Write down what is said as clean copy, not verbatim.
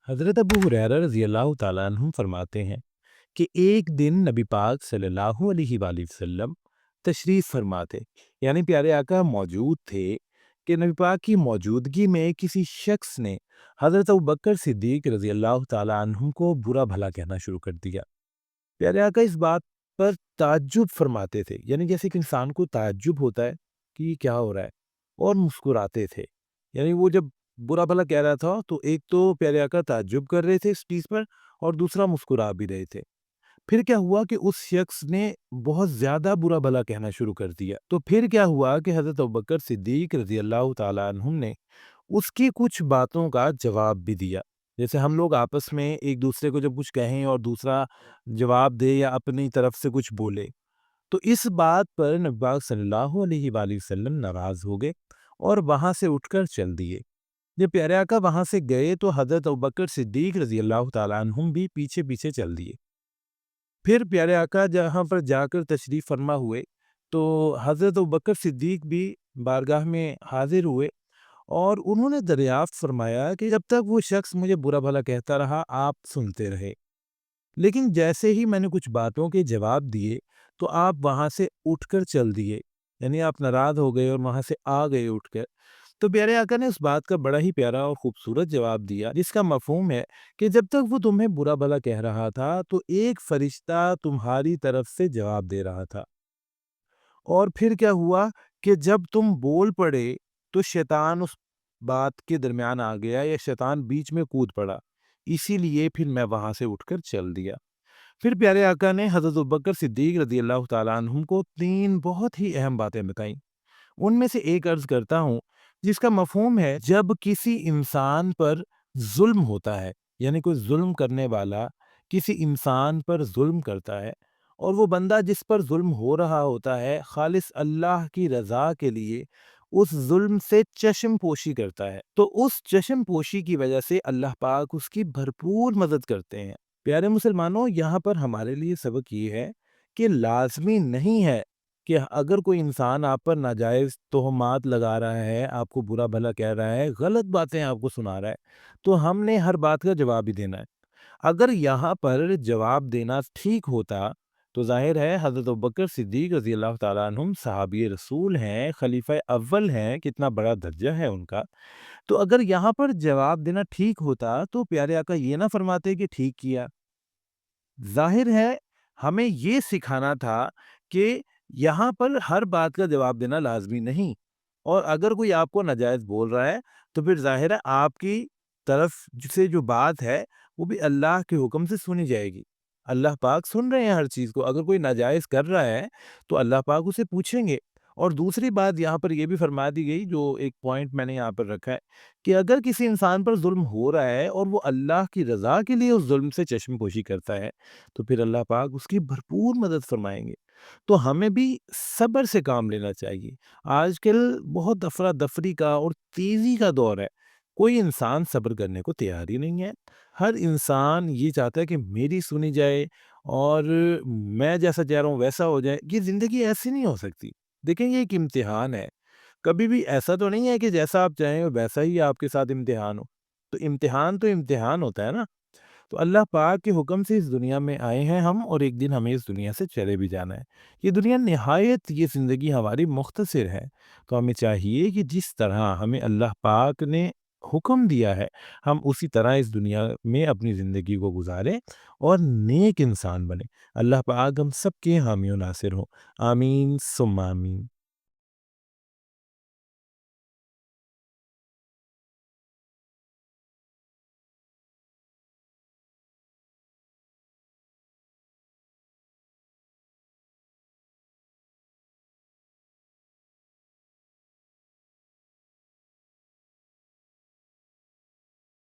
حضرت ابو ہریرہ رضی اللہ تعالیٰ عنہ فرماتے ہیں کہ ایک دن نبی پاک صلی اللہ علیہ وآلہ وسلم تشریف فرما تھے، یعنی پیارے آقا موجود تھے کہ نبی پاک کی موجودگی میں کسی شخص نے حضرت ابوبکر صدیق رضی اللہ تعالیٰ عنہ کو برا بھلا کہنا شروع کر دیا۔ پیارے آقا اس بات پر تعجب فرماتے تھے، یعنی جیسے کہ انسان کو تعجب ہوتا ہے کہ یہ کیا ہو رہا ہے، اور مسکراتے تھے۔ یعنی وہ جب برا بھلا کہہ رہا تھا تو ایک تو پیارے آقا تعجب کر رہے تھے اس چیز پر، اور دوسرا مسکرا بھی رہے تھے۔ پھر کیا ہوا کہ اس شخص نے بہت زیادہ برا بھلا کہنا شروع کر دیا، تو پھر کیا ہوا کہ حضرت ابوبکر صدیق رضی اللہ تعالیٰ عنہ نے اس کی کچھ باتوں کا جواب بھی دیا۔ جیسے ہم لوگ آپس میں ایک دوسرے کو جب کچھ کہیں اور دوسرا جواب دے یا اپنی طرف سے کچھ بولے، تو اس بات پر نبی پاک صلی اللہ علیہ وآلہ وسلم ناراض ہو گئے اور وہاں سے اٹھ کر چل دیے۔ جب پیارے آقا وہاں سے گئے تو حضرت ابوبکر صدیق رضی اللہ تعالیٰ عنہم بھی پیچھے پیچھے چل دیے۔ پھر پیارے آقا جہاں پر جا کر تشریف فرما ہوئے تو حضرت ابوبکر صدیق بھی بارگاہ میں حاضر ہوئے، اور انہوں نے دریافت فرمایا کہ جب تک وہ شخص مجھے برا بھلا کہتا رہا آپ سنتے رہے، لیکن جیسے ہی میں نے کچھ باتوں کے جواب دیے تو آپ وہاں سے اٹھ کر چل دیے، یعنی آپ ناراض ہو گئے اور وہاں سے آ گئے اٹھ کر۔ تو پیارے آقا نے اس بات کا بڑا ہی پیارا اور خوبصورت جواب دیا، جس کا مفہوم ہے کہ جب تک وہ تمہیں برا بھلا کہہ رہا تھا تو ایک فرشتہ تمہاری طرف سے جواب دے رہا تھا، اور پھر کیا ہوا کہ جب تم بول پڑے تو شیطان اس بات کے درمیان آ گیا، یا شیطان بیچ میں کود پڑا، اسی لیے پھر میں وہاں سے اٹھ کر چل دیا۔ پھر پیارے آقا نے حضرت ابوبکر صدیق رضی اللہ تعالیٰ عنہ کو تین بہت ہی اہم باتیں بتائیں۔ ان میں سے ایک عرض کرتا ہوں، جس کا مفہوم ہے جب کسی انسان پر ظلم ہوتا ہے، یعنی کوئی ظلم کرنے والا کسی انسان پر ظلم کرتا ہے، اور وہ بندہ جس پر ظلم ہو رہا ہوتا ہے خالص اللہ کی رضا کے لیے اس ظلم سے چشم پوشی کرتا ہے، تو اس چشم پوشی کی وجہ سے اللہ پاک اس کی بھرپور مدد کرتے ہیں۔ پیارے مسلمانوں، یہاں پر ہمارے لیے سبق یہ ہے کہ لازمی نہیں ہے کہ اگر کوئی انسان آپ پر ناجائز تہمات لگا رہا ہے، آپ کو برا بھلا کہہ رہا ہے، غلط باتیں آپ کو سنا رہا ہے، تو ہم نے ہر بات کا جواب ہی دینا ہے۔ اگر یہاں پر جواب دینا ٹھیک ہوتا تو ظاہر ہے حضرت ابوبکر صدیق رضی اللہ تعالیٰ عنہم صحابی رسول ہیں، خلیفہ اول ہیں، کتنا بڑا درجہ ہے ان کا۔ تو اگر یہاں پر جواب دینا ٹھیک ہوتا تو پیارے آقا یہ نہ فرماتے کہ ٹھیک کیا۔ ظاہر ہے ہمیں یہ سکھانا تھا کہ یہاں پر ہر بات کا جواب دینا لازمی نہیں، اور اگر کوئی آپ کو ناجائز بول رہا ہے تو پھر ظاہر ہے آپ کی طرف سے جو بات ہے وہ بھی اللہ کے حکم سے سنی جائے گی۔ اللہ پاک سن رہے ہیں ہر چیز کو، اگر کوئی ناجائز کر رہا ہے تو اللہ پاک اسے پوچھیں گے۔ اور دوسری بات یہاں پر یہ بھی فرما دی گئی، جو ایک پوائنٹ میں نے یہاں پر رکھا ہے، کہ اگر کسی انسان پر ظلم ہو رہا ہے اور وہ اللہ کی رضا کے لیے اس ظلم سے چشم پوشی کرتا ہے تو پھر اللہ پاک اس کی بھرپور مدد فرمائیں گے۔ تو ہمیں بھی صبر سے کام لینا چاہیے۔ آج کل بہت افراتفری کا اور تیزی کا دور ہے، کوئی انسان صبر کرنے کو تیار ہی نہیں ہے۔ ہر انسان یہ چاہتا ہے کہ میری سنی جائے اور میں جیسا چاہ رہا ہوں ویسا ہو جائے۔ یہ زندگی ایسی نہیں ہو سکتی۔ دیکھیں، یہ ایک امتحان ہے، کبھی بھی ایسا تو نہیں ہے کہ جیسا آپ چاہیں ویسا ہی آپ کے ساتھ امتحان ہو۔ تو امتحان ہوتا ہے نا۔ تو اللہ پاک کے حکم سے اس دنیا میں آئے ہیں ہم، اور ایک دن ہمیں اس دنیا سے چلے بھی جانا ہے۔ یہ دنیا نہایت، یہ زندگی ہماری مختصر ہے، تو ہمیں چاہیے کہ جس طرح ہمیں اللہ پاک نے حکم دیا ہے ہم اسی طرح اس دنیا میں اپنی زندگی کو گزاریں اور نیک انسان بنیں۔ اللہ پاک ہم سب کے حامی و ناصر ہوں۔ آمین ثم آمین۔